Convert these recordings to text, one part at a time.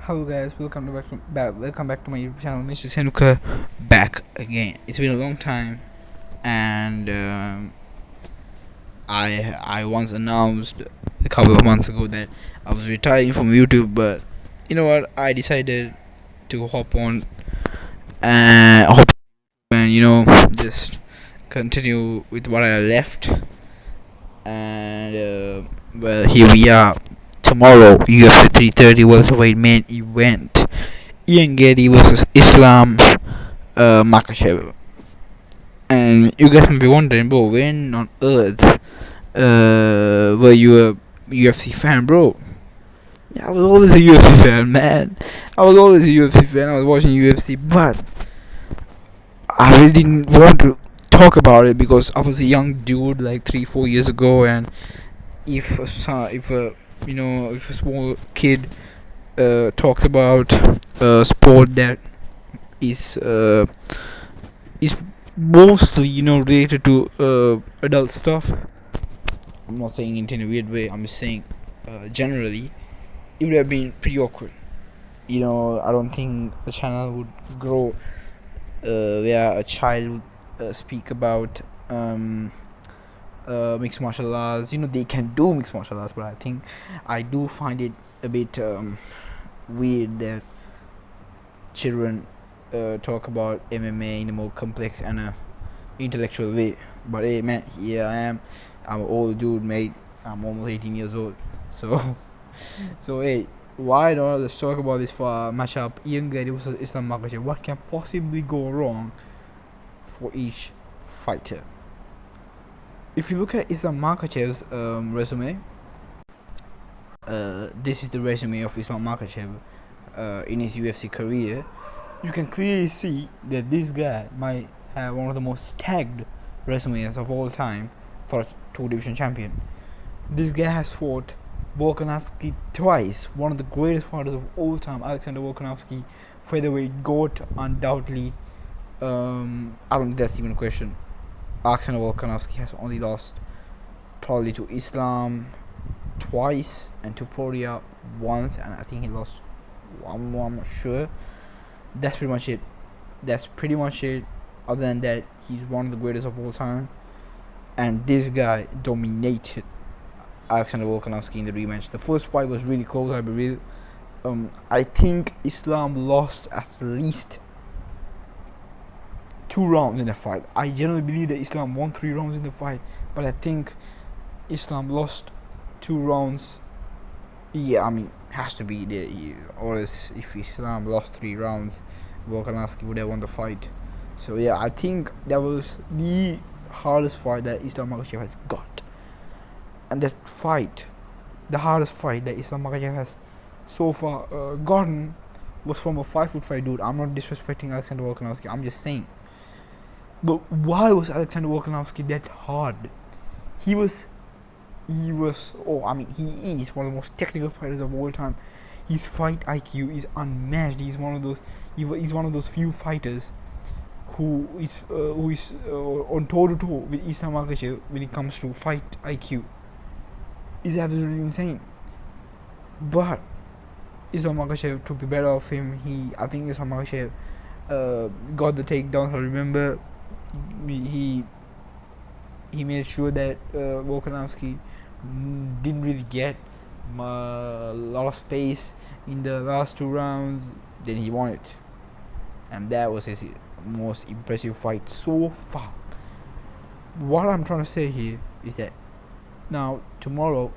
Hello guys, welcome back to my YouTube channel, Mr. Senuka. Back again. It's been a long time, and I once announced a couple of months ago that I was retiring from YouTube, but you know what? I decided to hop on and just continue with what I left. And well, here we are. Tomorrow, UFC 330 welterweight main event. Garry versus Islam Makachev. And you guys may be wondering, bro, when on earth were you a UFC fan, bro? Yeah, I was always a UFC fan, man. I was always a UFC fan. I was watching UFC, but I really didn't want to talk about it because I was a young dude like 3-4 years ago, and if a small kid talked about a sport that is is mostly related to adult stuff. I'm not saying it in a weird way. I'm just saying generally it would have been pretty awkward. I don't think the channel would grow where a child would speak about mixed martial arts. They can do mixed martial arts, but I do find it a bit weird that children talk about MMA in a more complex and intellectual way. But hey, man, here I am. I'm an old dude, mate. I'm almost 18 years old. So, so hey, why not let's talk about this matchup? Garry versus Islam Makachev. What can possibly go wrong for each fighter? If you look at Islam Makachev's resume, this is the resume of Islam Makachev in his UFC career. You can clearly see that this guy might have one of the most tagged resumes of all time for a two-division champion. This guy has fought Volkanovski twice, one of the greatest fighters of all time, Alexander Volkanovski, featherweight GOAT, undoubtedly. I don't think that's even a question. Alexander Volkanovski has only lost probably to Islam twice and to Poria once, and I think he lost one more, I'm not sure. That's pretty much it. Other than that, he's one of the greatest of all time, and this guy dominated Alexander Volkanovski in the rematch. The first fight was really close, I believe. I think Islam lost at least 2 rounds in the fight. I generally believe that Islam won 3 rounds in the fight, but I think Islam lost 2 rounds. Yeah, I mean, has to be there. Or else if Islam lost 3 rounds, Volkanovski would have won the fight. So yeah, I think that was the hardest fight that Islam Makachev has got. And that fight, the hardest fight that Islam Makachev has so far gotten, was from a 5'5" dude. I'm not disrespecting Alexander Volkanovski, I'm just saying. But why was Alexander Volkanovski that hard? He is one of the most technical fighters of all time. His fight IQ is unmatched. He's one of those few fighters who is on toe to toe with Islam Makachev when it comes to fight IQ. Is absolutely insane. But Islam Makachev took the better of him. I think Islam Makachev got the takedown. I remember he made sure that Volkanovski didn't really get a lot of space in the last 2 rounds. Then he won it, and that was his most impressive fight so far. What I'm trying to say here is that now tomorrow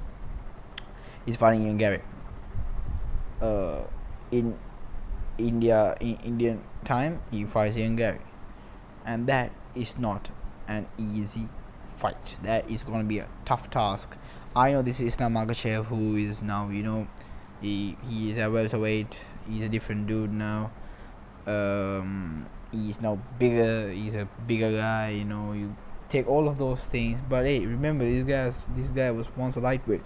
he's fighting Garry in Indian time. He fights Garry, and that is not an easy fight. That is going to be a tough task. I know this is Islam Makachev, who is now, he is a welterweight. He's a different dude now. He's now bigger. He's a bigger guy. You take all of those things, but hey, remember this guy was once a lightweight,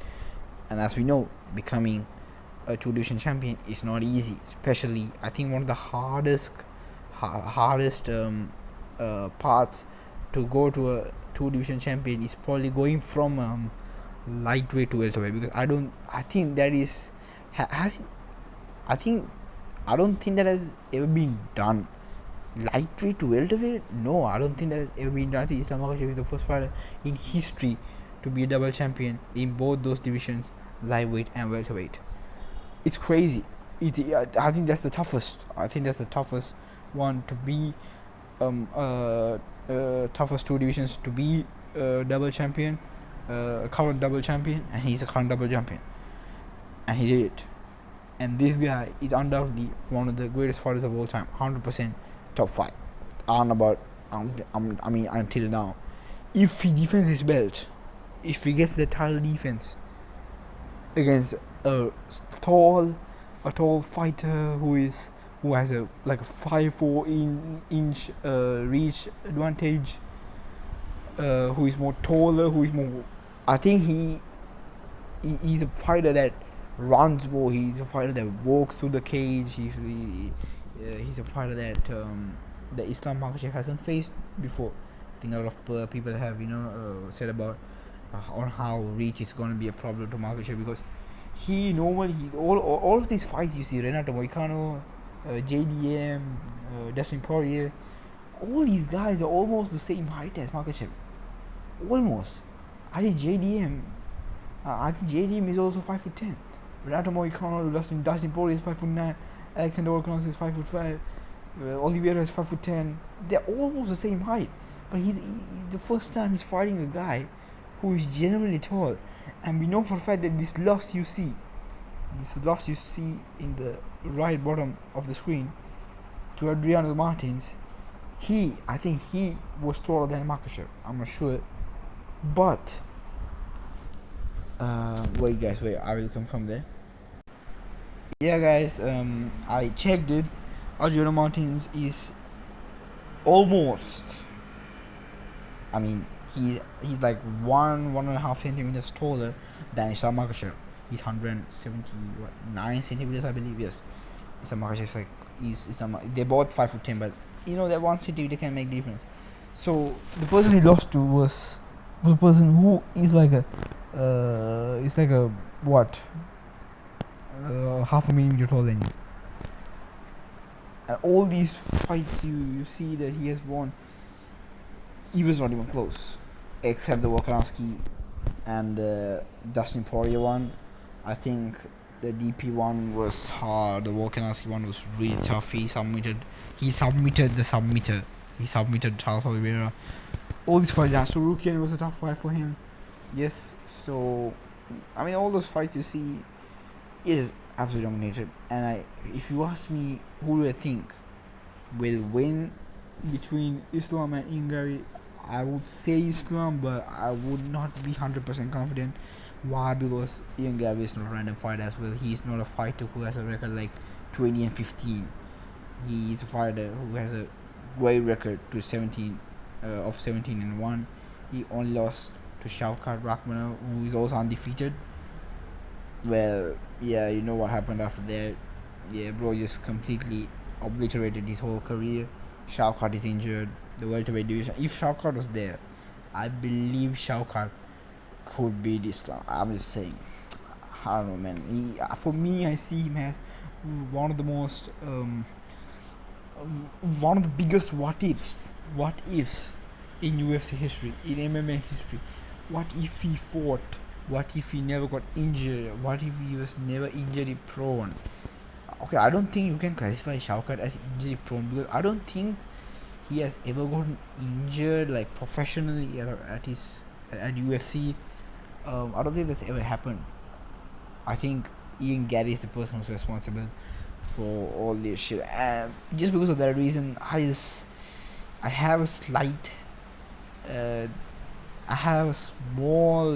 and as we know, becoming a two-division champion is not easy. Especially, I think one of the hardest parts to go to a two-division champion is probably going from lightweight to welterweight, because I think that is has I don't think that has ever been done. Lightweight to welterweight? No, I don't think that has ever been done. I think Islam Makachev is the first fighter in history to be a double champion in both those divisions, lightweight and welterweight. It's crazy. I think that's the toughest. I think that's the toughest one to be, toughest two divisions to be double champion, current double champion, and he's a current double champion, and he did it. And this guy is undoubtedly one of the greatest fighters of all time, 100% top 5. On about, I mean, until now. If he defends his belt, if he gets the title defense against a tall fighter who has a like a 5'4" inch reach advantage, who is more taller, who is more, I think he's a fighter that runs more. He's a fighter that walks through the cage. He's a fighter that the Islam Makachev hasn't faced before. I think a lot of people have said about on how reach is going to be a problem to Makachev, because he normally all of these fights you see, Renato Moicano, JDM, Dustin Poirier, all these guys are almost the same height as Makachev. Almost. I think JDM is also 5'10". Renato Moicano, Dustin Poirier is 5'9". Alexander Volkanovski is 5'5". Oliveira is 5'10". They're almost the same height, but he's the first time he's fighting a guy who is genuinely tall. And we know for a fact that this loss you see in the right bottom of the screen to Adriano Martins, I think he was taller than Makachev. I'm not sure, but wait, I will confirm there. Yeah, guys, I checked it. Adriano Martins is almost, I mean, he's like 1.5 centimeters taller than Islam Makachev. He's 179 centimeters, I believe. Yes, Islam Makachev is like they're both 5'10", but that 1 centimeter can make difference. So the person he lost to was the person who is like a what, half a millimeter taller than you. And all these fights you see that he has won, he was not even close, except the Volkanovski and the Dustin Poirier one. I think the DP one was hard. The Volkanovski one was really tough. He submitted the submitter. He submitted Charles Oliveira. All these fights, Surukian was a tough fight for him. Yes, so I mean, all those fights you see is absolutely dominated. And if you ask me, who do I think will win between Islam and Garry, I would say Islam, but I would not be 100% confident. Why? Because Garry is not a random fighter as well. He is not a fighter who has a record like 20 and 15. He is a fighter who has a great record to 17 of 17 and 1. He only lost to Shavkat Rakhmonov, who is also undefeated. Well, yeah, you know what happened after that. Yeah, bro just completely obliterated his whole career. Shavkat is injured. The welterweight division, if Shavkat was there, I believe Shavkat could beat Islam. I'm just saying, I don't know, man. For me, I see him as one of the most one of the biggest what ifs in UFC history, in MMA history. What if he fought? What if he never got injured? What if he was never injury prone? Okay, I don't think you can classify Shavkat as injury prone, because I don't think he has ever gotten injured like professionally at UFC. I don't think that's ever happened. I think Garry is the person who's responsible for all this shit, and just because of that reason, I have a slight, I have a small,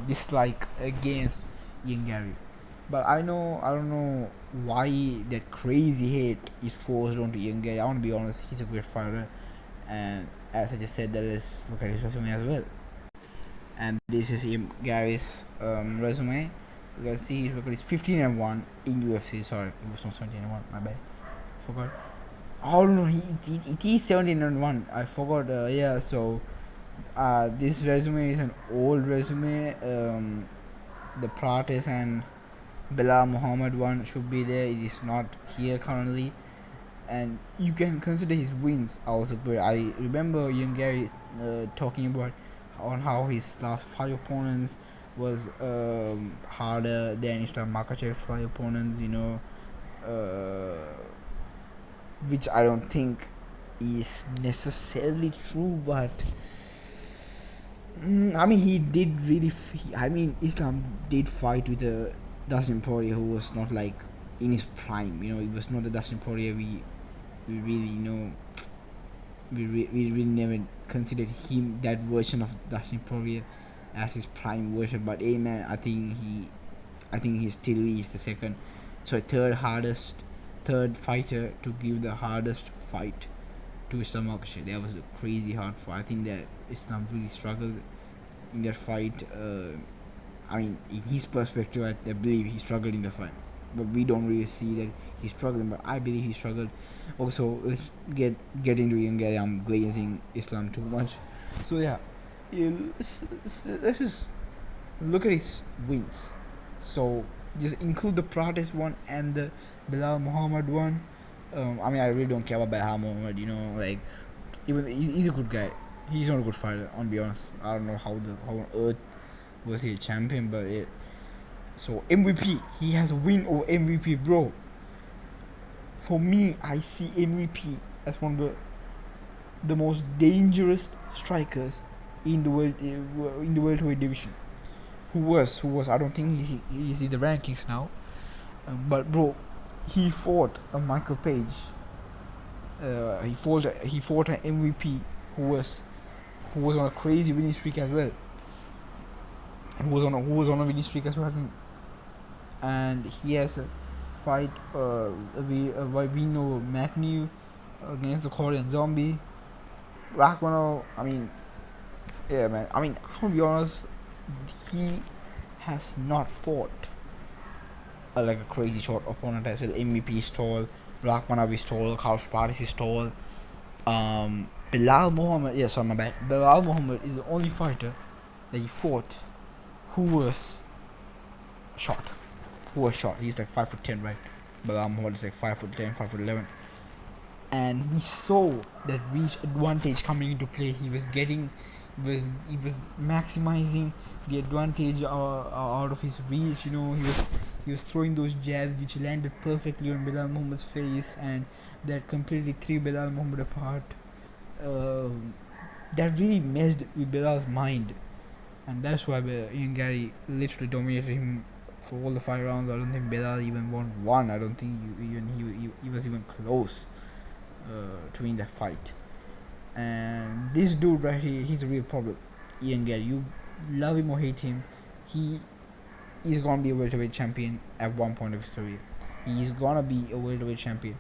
dislike against Garry. But I don't know why that crazy hate is forced onto Garry. I want to be honest, he's a great fighter, and as I just said, let's look at his resume as well. And this is Garry's resume. You can see his record is 15 and 1 in UFC. Sorry, it was not 17 and 1. My bad. Forgot. Oh no, it is 17 and 1. I forgot. Yeah. So, this resume is an old resume. The Prates and Bilal Muhammad one should be there. It is not here currently, and you can consider his wins also good. I remember young Garry talking about on how his last 5 opponents was harder than Islam Makachev's 5 opponents. Which I don't think is necessarily true, but I mean he did really. Islam did fight with a Dustin Poirier who was not like in his prime. It was not the Dustin Poirier we really we really never considered him that version of Dustin Poirier as his prime version. But hey man, I think he still is the third fighter to give the hardest fight to Islam Makhachev. That was a crazy hard fight. I think that Islam really struggled in that fight. In his perspective, I believe he struggled in the fight, but we don't really see that he's struggling. But I believe he struggled. Also, let's get into young Garry. I'm glazing Islam too much. So yeah, let's just look at his wins. So just include the Pradesh one and the Bilal Muhammad one. I really don't care about Bilal Muhammad. Even he's a good guy. He's not a good fighter. On be honest, I don't know how on earth was he a champion, but so MVP. He has a win over MVP, bro. For me, I see MVP as one of the most dangerous strikers in the welterweight division. Who was? I don't think he's in the rankings now. But bro, he fought a Michael Page. He fought an MVP who was on a crazy winning streak as well. Who was on a winning streak as well, I think. And he has a fight. We know McNeil against the Korean Zombie. Rakhmonov. Yeah, man. I'll be honest. He has not fought like a crazy short opponent as well. MVP is tall, Rakhmonov is tall, Kaush Paris is tall. Bilal Muhammad, my bad. Bilal Muhammad is the only fighter that he fought who was short. He's like 5'10", right? Bilal Muhammad is like 5'10", 5'11". And we saw that reach advantage coming into play. He was maximizing the advantage out of his reach. He was throwing those jabs which landed perfectly on Bilal Muhammad's face, and that completely threw Bilal Muhammad apart. That really messed with Bilal's mind, and that's why Ian Garry literally dominated him for all the 5 rounds. I don't think Bilal even won one. I don't think he was even close to win that fight. And this dude right here, he's a real problem. Ian Garry, you love him or hate him, he is gonna be a welterweight champion at one point of his career. He's gonna be a welterweight champion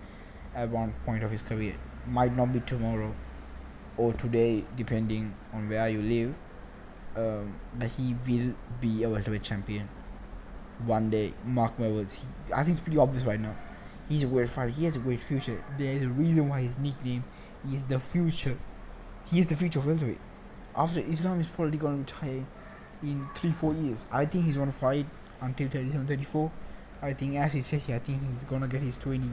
at one point of his career. Might not be tomorrow or today, depending on where you live, but he will be a welterweight champion one day. Mark my words. I think it's pretty obvious right now. He's a great fighter. He has a great future. There's a reason why his nickname is the future. He is the future of welterweight. After Islam is probably going to retire in 3-4 years. I think he's going to fight until 37, 34. I think, as he said here, I think he's going to get his 20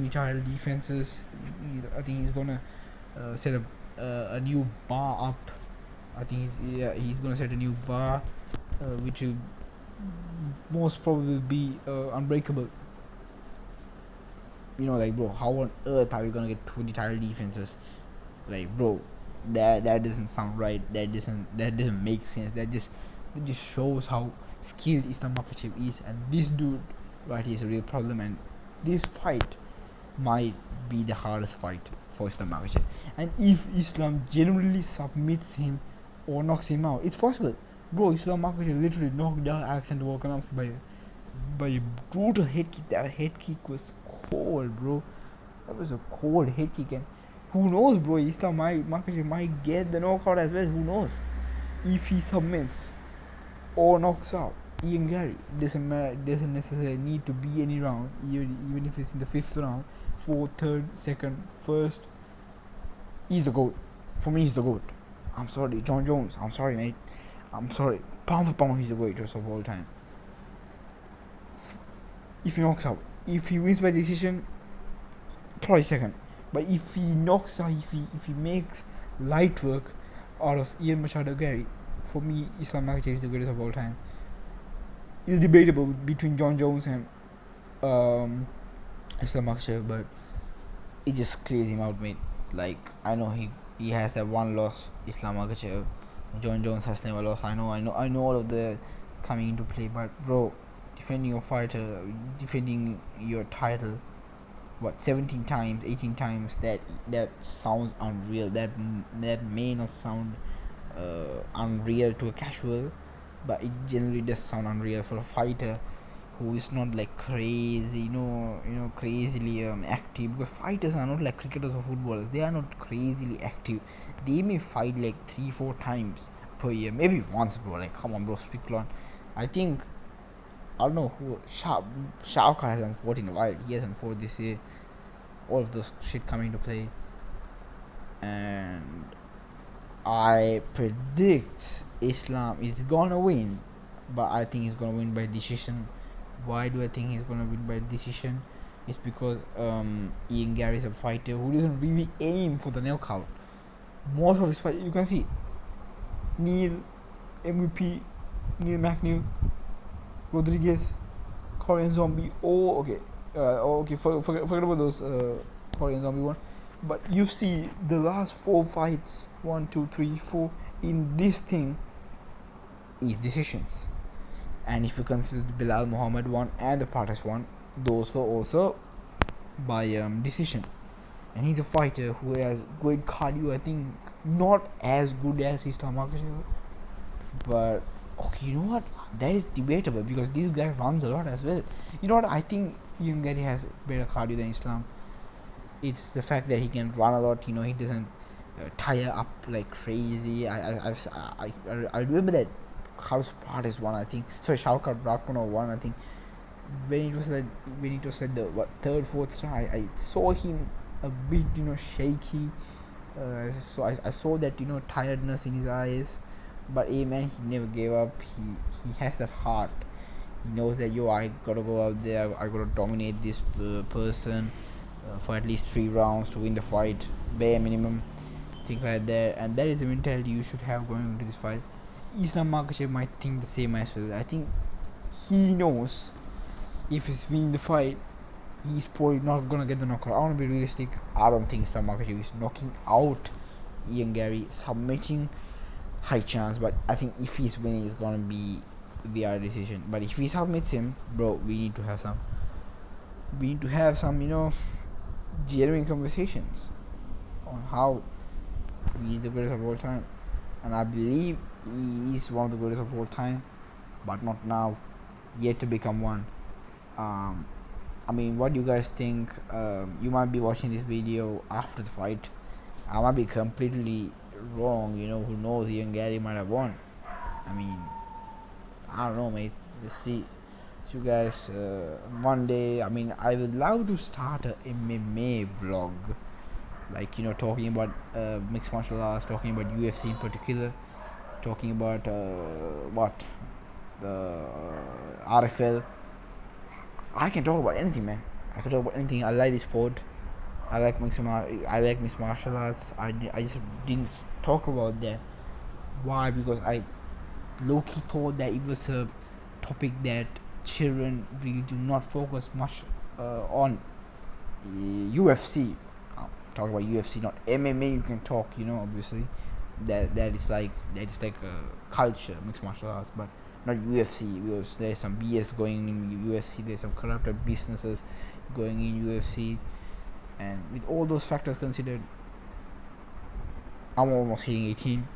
title defenses. I think he's going to set a new bar up. I think he's going to set a new bar, which will most probably be unbreakable. Bro, how on earth are you gonna get 20 title defenses? Bro, that doesn't sound right. That doesn't make sense. That just shows how skilled Islam Makachev is, and this dude right here is a real problem. And this fight might be the hardest fight for Islam Makachev. And if Islam generally submits him or knocks him out, it's possible. Bro, Islam Makachev literally knocked down Alexander Volkanovski by a brutal head kick. That head kick was cold, bro. That was a cold head kick, and who knows, bro? Islam Makachev might get the knockout as well. Who knows? If he submits or knocks out Ian Garry, doesn't necessarily need to be any round, even if it's in the 5th round, 4th, 3rd, 2nd, 1st. He's the GOAT. For me, he's the GOAT. I'm sorry, John Jones. I'm sorry, mate. I'm sorry. Pound for pound, he's the greatest of all time. if he knocks out. If he wins by decision, probably second. But if he knocks out, if he makes light work out of Ian Machado Garry, for me, Islam Makachev is the greatest of all time. It's debatable between John Jones and Islam Makachev, but it just clears him out, mate. Like, I know he has that one loss, Islam Makachev. John Jones has never lost. I know all of the coming into play, but bro, defending your fighter, defending your title, what, 17 times, 18 times, that sounds unreal. That may not sound unreal to a casual, but it generally does sound unreal for a fighter who is not like crazy, crazily active. Because fighters are not like cricketers or footballers. They are not crazily active. They may fight like 3-4 times per year, maybe once, bro. Like, come on, bro, Strickland. I think, I don't know who. Shah Khan hasn't fought in a while. He hasn't fought this year. All of those shit coming into play, and I predict Islam is gonna win, but I think he's gonna win by decision. Why do I think he's gonna win by decision? It's because Ian Garry is a fighter who doesn't really aim for the knockout. Most of his fight, you can see Neil, MVP, Neil McNeil, Rodriguez, Korean Zombie. Oh, okay. Forget about those Korean Zombie one. But you see the last 4 fights, 1, 2, 3, 4, in this thing is decisions. And if you consider the Bilal Muhammad one and the Pratas one, those were also by decision. And he's a fighter who has great cardio. I think not as good as Islam Makachev, but okay, you know what? That is debatable because this guy runs a lot as well. You know what? I think Ian Garry has better cardio than Islam. It's the fact that he can run a lot. He doesn't tire up like crazy. I remember that Carlos Prates one. I think Shalkat Rakmanov one. I think when it was like the third, fourth time, I saw him a bit shaky. So I saw that tiredness in his eyes. But man, he never gave up. He has that heart. He knows that I gotta go out there. I gotta dominate this person for at least 3 rounds to win the fight, bare minimum, things like that. And that is the mentality you should have going into this fight. Islam Makachev might think the same as well. I think he knows if he's winning the fight, he's probably not gonna get the knockout. I wanna be realistic. I don't think Islam Makachev is knocking out Ian Garry. Submitting, high chance, but I think if he's winning, it's gonna be via decision. But if he submits him, bro, we need to have some genuine conversations on how he is the greatest of all time. And I believe he is one of the greatest of all time, but not now, yet to become one. I mean, what do you guys think? You might be watching this video after the fight. I might be completely wrong. Who knows? Ian Garry might have won. I mean, I don't know, mate. Let's see. So you guys, one day, I mean, I would love to start a MMA vlog, like talking about mixed martial arts, talking about UFC in particular, talking about the RFL. I can talk about anything, man. I can talk about anything. I like this sport. I like mixed martial arts. I just didn't talk about that. Why? Because I low-key thought that it was a topic that children really do not focus much on. UFC, talk about UFC, not MMA. You can talk, obviously that is like a culture, mixed martial arts, but not UFC, because there's some BS going in UFC. There's some corrupted businesses going in UFC, and with all those factors considered, I'm almost hitting 18,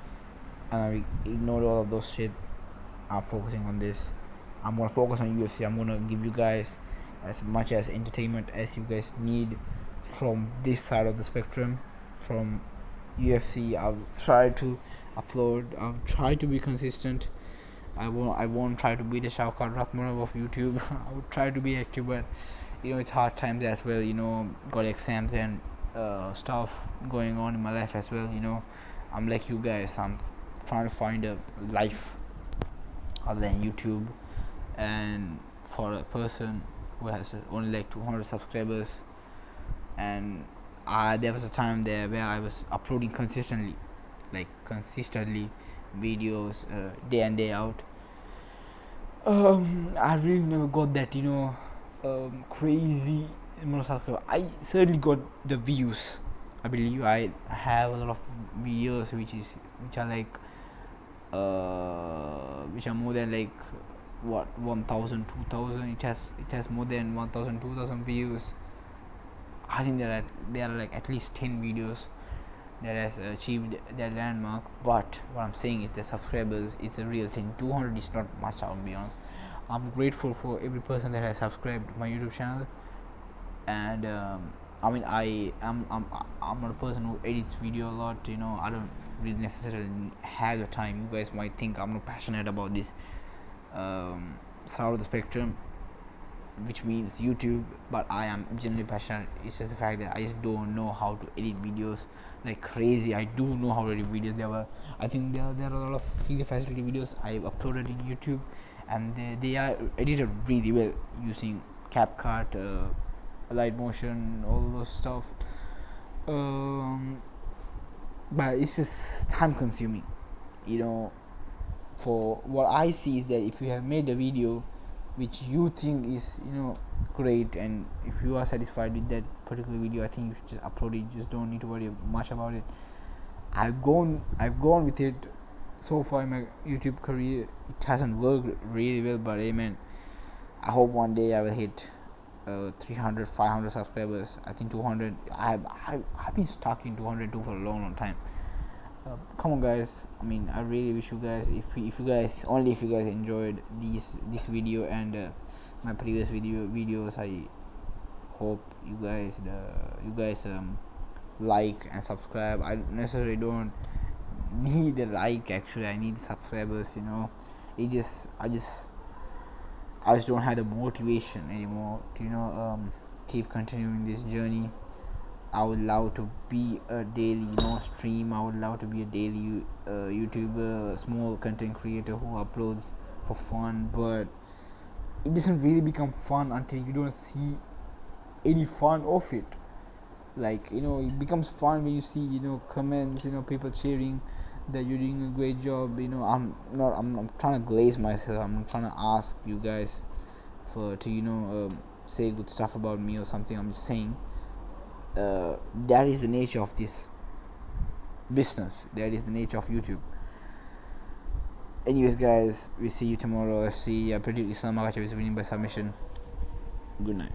and I ignored all of those shit. I'm focusing on this. I'm gonna focus on UFC. I'm gonna give you guys as much as entertainment as you guys need from this side of the spectrum, from UFC. I'll try to upload. I'll try to be consistent. I won't try to be the Shawkat Rahmanov of YouTube. I would try to be active, but it's hard times as well. Got exams and stuff going on in my life as well. I'm like you guys. I'm trying to find a life other than YouTube. And for a person who has only like 200 subscribers, and there was a time there where I was uploading consistently, videos day in day out. I really never got that, crazy amount of subscribers. I certainly got the views. I believe I have a lot of videos which are like which are more than like what 1,000, 2,000. It has more than 1,000, 2,000 views. I think there are like at least 10 videos that has achieved that landmark. But what I'm saying is the subscribers, it's a real thing. 200 is not much, I'll be honest. I'm grateful for every person that has subscribed to my YouTube channel. And I mean, I'm not a person who edits video a lot. I don't really necessarily have the time. You guys might think I'm not passionate about this side of the spectrum, which means YouTube, but I am genuinely passionate. It's just the fact that I just don't know how to edit videos like crazy. I do know how to edit videos. I think there are a lot of free facility videos I've uploaded in YouTube, and they are edited really well using CapCut, light motion, all those stuff. But it's just time consuming. For what I see is that if you have made a video which you think is great, and if you are satisfied with that particular video, I think you should just upload it. You just don't need to worry much about it. I've gone with it so far in my YouTube career. It hasn't worked really well, but amen, I hope one day I will hit 300, 500 subscribers. I think 200. I've been stuck in 202 for a long time. Come on, guys. I mean, I really wish you guys, if you guys enjoyed this video and my previous videos, I hope you guys like and subscribe. I necessarily don't need a like. Actually, I need subscribers. I just don't have the motivation anymore to keep continuing this journey. I would love to be a daily stream. I would love to be a daily YouTuber, a small content creator who uploads for fun. But it doesn't really become fun until you don't see any fun of it. It becomes fun when you see comments, people cheering that you're doing a great job. I'm not trying to glaze myself. I'm not trying to ask you guys to say good stuff about me or something. I'm just saying that is the nature of this business. That is the nature of YouTube. Anyways, guys, we see you tomorrow. FC, I predict Makachev is winning by submission. Good night.